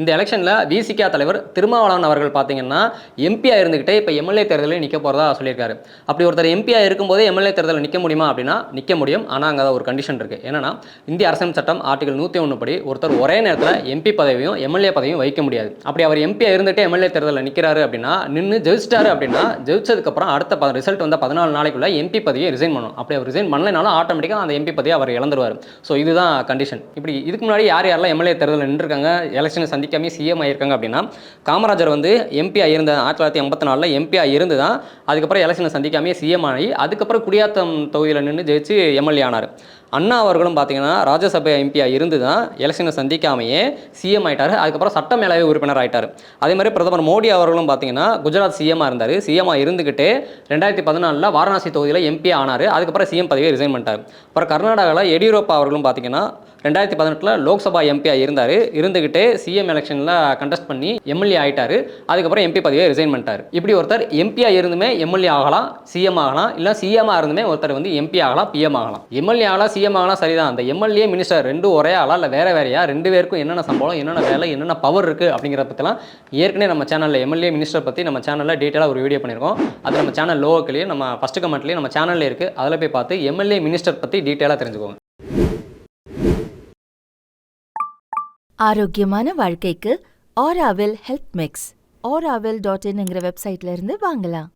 இந்த எலெக்ஷன்ல விசிக தலைவர் திருமாவளவன் அவர்கள் பார்த்தீங்கன்னா, எம்பியா இருந்துகிட்டே இப்ப எம்எல்ஏ தேர்தலில் நிக்க போறதா சொல்லியிருக்காரு. அப்படி ஒருத்தர் எம்பியா இருக்கும்போதே எம்எல்ஏ தேர்தலில் நிக்க முடியுமா அப்படின்னா, நிக்க முடியும். ஆனா அங்க ஒரு கண்டிஷன் இருக்கு. என்னன்னா, இந்திய அரசியல் சட்டம் ஆர்டிகல் 101 படி ஒருத்தர் ஒரே நேரத்துல எம்பி பதவியும், எம்எல்ஏ பதவியும் வகிக்க முடியாது. அப்படி அவர் எம்பியா இருந்துட்டே எம்எல்ஏ தேர்தலில் நிக்கிறாரு அப்படின்னா, நின்னு ஜெயிச்சிட்டாரு அப்படின்னா, ஜெயிச்சதுக்கு அப்புறம் அடுத்த ரிசல்ட் வந்த 14 நாளைக்குள்ள எம்பி பதவியை ரிசைன் பண்ணணும். அப்படி அவர் ரிசைன் பண்ணலைனாலும் ஆட்டோமேட்டிக்கா அந்த எம்பி பதவியை அவர் இழந்துருவாரு. ஸோ இதுதான் கண்டிஷன். இப்படி இதுக்கு முன்னாடி யார் யாரெல்லாம் எம்எல்ஏ தேர்தலில் நின்றுருக்காங்க, எலெக்ஷனை சந்திக்காம சிஎம் ஆயிருக்காங்க அப்படின்னா, காமராஜர் வந்து எம்பியா இருந்த 1984 எம்பியா இருந்து தான் அதுக்கப்புறம் எலெக்ஷனை சந்திக்காம சிஎம் ஆகி அதுக்கப்புறம் குடியாத்தம் தொகுதியில் நின்று ஜெயிச்சு எம்எல்ஏ ஆனார். அண்ணா அவர்களும் பார்த்தீங்கன்னா ராஜ்யசபை எம்பியா இருந்து தான் எலெக்ஷனை சந்திக்காமையே சிஎம் ஆயிட்டார். அதுக்கப்புறம் சட்டமேலவை உறுப்பினர் ஆயிட்டார். அதே மாதிரி பிரதமர் மோடி அவர்களும் பார்த்தீங்கன்னா குஜராத் சிஎம்மாக இருந்தார். சிஎம்மாக இருந்துக்கிட்டே 2014 வாரணாசி தொகுதியில் எம்பி ஆனார். அதுக்கப்புறம் சிஎம் பதவியை ரிசைன் பண்ணிட்டார். அப்புறம் கர்நாடகாவில் எடியூரப்பா அவர்களும் பார்த்தீங்கன்னா 2018 லோக்சபா எம்பியா இருந்தார். இருந்துக்கிட்டே சிஎம் எலெக்ஷனில் கண்டெஸ்ட் பண்ணி எம்எல்ஏ ஆயிட்டார். அதுக்கப்புறம் எம்பி பதவியை ரிசைன் பண்ணிட்டார். இப்படி ஒருத்தர் எம்பியா இருந்துமே எம்எல்ஏ ஆகலாம், சிஎம் ஆகலாம், இல்லை சிஎம்மாக இருந்துமே ஒருத்தர் வந்து எம்பி ஆகலாம், பிஎம் ஆகலாம். எம்எல்ஏ ஆகலாம், சிஎம் ஆகலாம், சரிதான். அந்த எம்எல்ஏ மினிஸ்டர் ரெண்டும் ஒரே ஆளா இல்லை வேற வேறையா, ரெண்டு பேருக்கும் என்னென்ன சம்பளம், என்னென்ன வேலை, என்னென்ன பவர் இருக்குது அப்படிங்கிறத பற்றிலாம் ஏற்கனவே நம்ம சேனலில் எம்எல்ஏ மினிஸ்டர் பற்றி நம்ம சேனலில் டீட்டெயிலாக ஒரு வீடியோ பண்ணியிருக்கோம். அது நம்ம சேனல் லோகத்துலேயே நம்ம ஃபஸ்ட்டு கமெண்ட்லேயே நம்ம சேனலில் இருக்குது. அதில் போய் பார்த்து எம்எல்ஏ மினிஸ்டர் பற்றி டீட்டெயிலாக தெரிஞ்சுக்கோங்க. ஆரோக்கியமான வாழ்க்கைக்கு ஆராவில் ஹெல்த் மிக்ஸ் auravil.in வெப்சைட்ல இருந்து வாங்கலாம்.